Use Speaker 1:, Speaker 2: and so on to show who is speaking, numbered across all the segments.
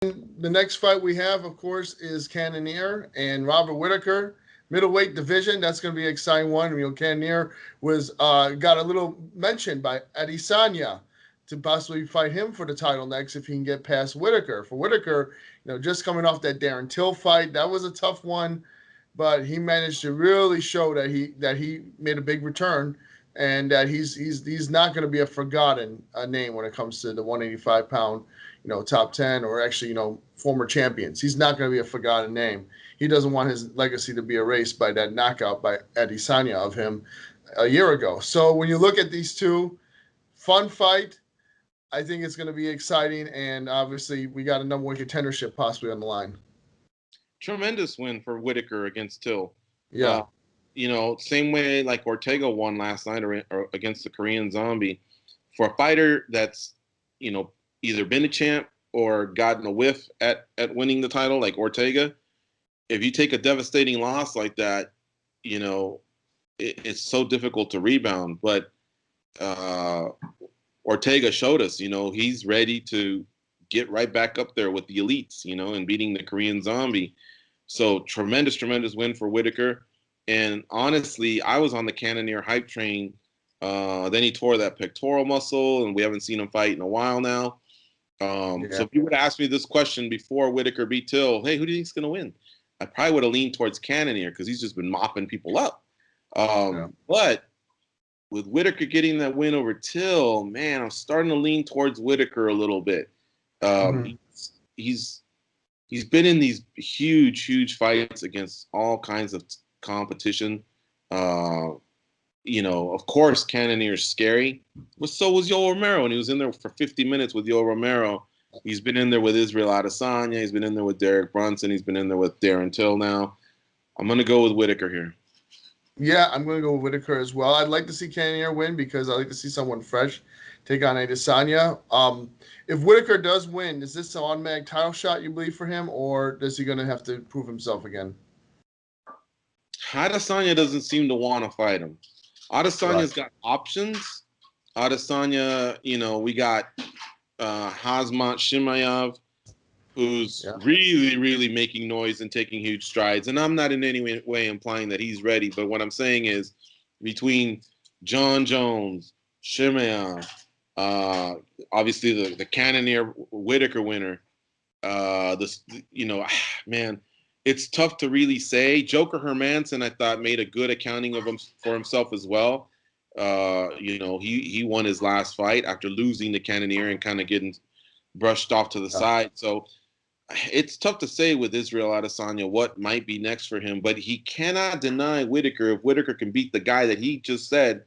Speaker 1: the next fight we have, of course, is Cannonier and Robert Wittaker. Middleweight division. That's going to be an exciting one. Cannonier was got a little mention by Adesanya to possibly fight him for the title next if he can get past Whittaker. For Whittaker, just coming off that Darren Till fight, that was a tough one, but he managed to really show that he made a big return and that he's not going to be a forgotten name when it comes to the 185-pound, top 10 or actually, former champions. He's not going to be a forgotten name. He doesn't want his legacy to be erased by that knockout by Adesanya of him a year ago. So when you look at these two, fun fight. I think it's going to be exciting, and obviously we got a number one contendership possibly on the line.
Speaker 2: Tremendous win for Whittaker against Till.
Speaker 1: Yeah.
Speaker 2: Same way like Ortega won last night or against the Korean Zombie. For a fighter that's, either been a champ or gotten a whiff at winning the title like Ortega, if you take a devastating loss like that, it's so difficult to rebound. But Ortega showed us, he's ready to get right back up there with the elites, and beating the Korean Zombie. So tremendous win for Whittaker. And honestly, I was on the Cannonier hype train. Then he tore that pectoral muscle, and we haven't seen him fight in a while now. So if you would ask me this question before Whittaker beat Till, hey, who do you think's going to win? I probably would have leaned towards Cannonier because he's just been mopping people up. But with Whittaker getting that win over Till, man, I'm starting to lean towards Whittaker a little bit. He's been in these huge fights against all kinds of competition. Of course, Cannonier's scary. But so was Yoel Romero, and he was in there for 50 minutes with Yoel Romero. He's been in there with Israel Adesanya. He's been in there with Derek Brunson. He's been in there with Darren Till now. I'm going to go with Whittaker here.
Speaker 1: Yeah, I'm going to go with Whittaker as well. I'd like to see Cannonier win because I like to see someone fresh take on Adesanya. If Whittaker does win, is this an automatic title shot, you believe, for him, or is he going to have to prove himself again?
Speaker 2: Adesanya doesn't seem to want to fight him. Adesanya's got options. Adesanya, we got Khamzat Chimaev, who's really making noise and taking huge strides. And I'm not in any way implying that he's ready, but what I'm saying is between John Jones, Chimaev, obviously the Cannonier Whittaker winner, man, it's tough to really say. Joker Hermanson, I thought, made a good accounting of him for himself as well. He won his last fight after losing to Cannonier and kind of getting brushed off to the side. So it's tough to say with Israel Adesanya what might be next for him, but he cannot deny Whittaker if Whittaker can beat the guy that he just said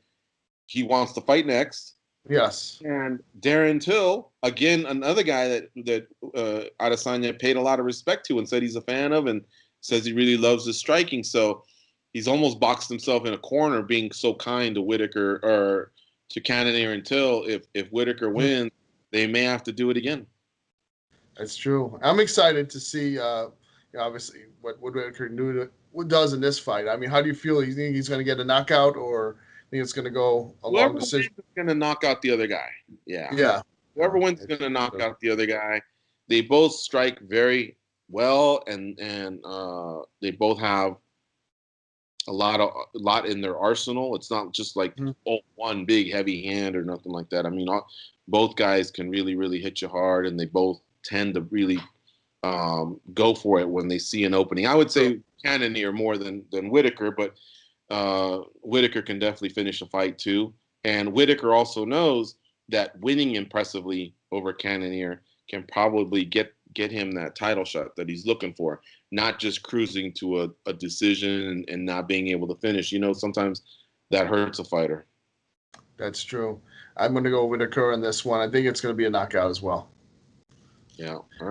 Speaker 2: he wants to fight next.
Speaker 1: Yes.
Speaker 2: And Darren Till, again, another guy that Adesanya paid a lot of respect to and said he's a fan of and says he really loves his striking. So he's almost boxed himself in a corner being so kind to Whittaker or to Cannonier and Till. If Whittaker wins, they may have to do it again. That's
Speaker 1: true. I'm excited to see, obviously, what Whittaker does in this fight. I mean, how do you feel? You think he's going to get a knockout, or think it's going to go a long decision?
Speaker 2: Whoever wins is going to knock out the other guy.
Speaker 1: Yeah.
Speaker 2: Whoever wins is going to knock out the other guy. They both strike very well, and they both have a lot in their arsenal. It's not just like one big heavy hand or nothing like that. I mean, both guys can really hit you hard, and they both tend to really go for it when they see an opening. I would say Cannonier more than Whittaker, but Whittaker can definitely finish a fight too. And Whittaker also knows that winning impressively over Cannonier can probably get him that title shot that he's looking for, not just cruising to a decision and not being able to finish. Sometimes that hurts a fighter.
Speaker 1: That's true. I'm going to go Whittaker in this one. I think it's going to be a knockout as well.
Speaker 2: Yeah. All right.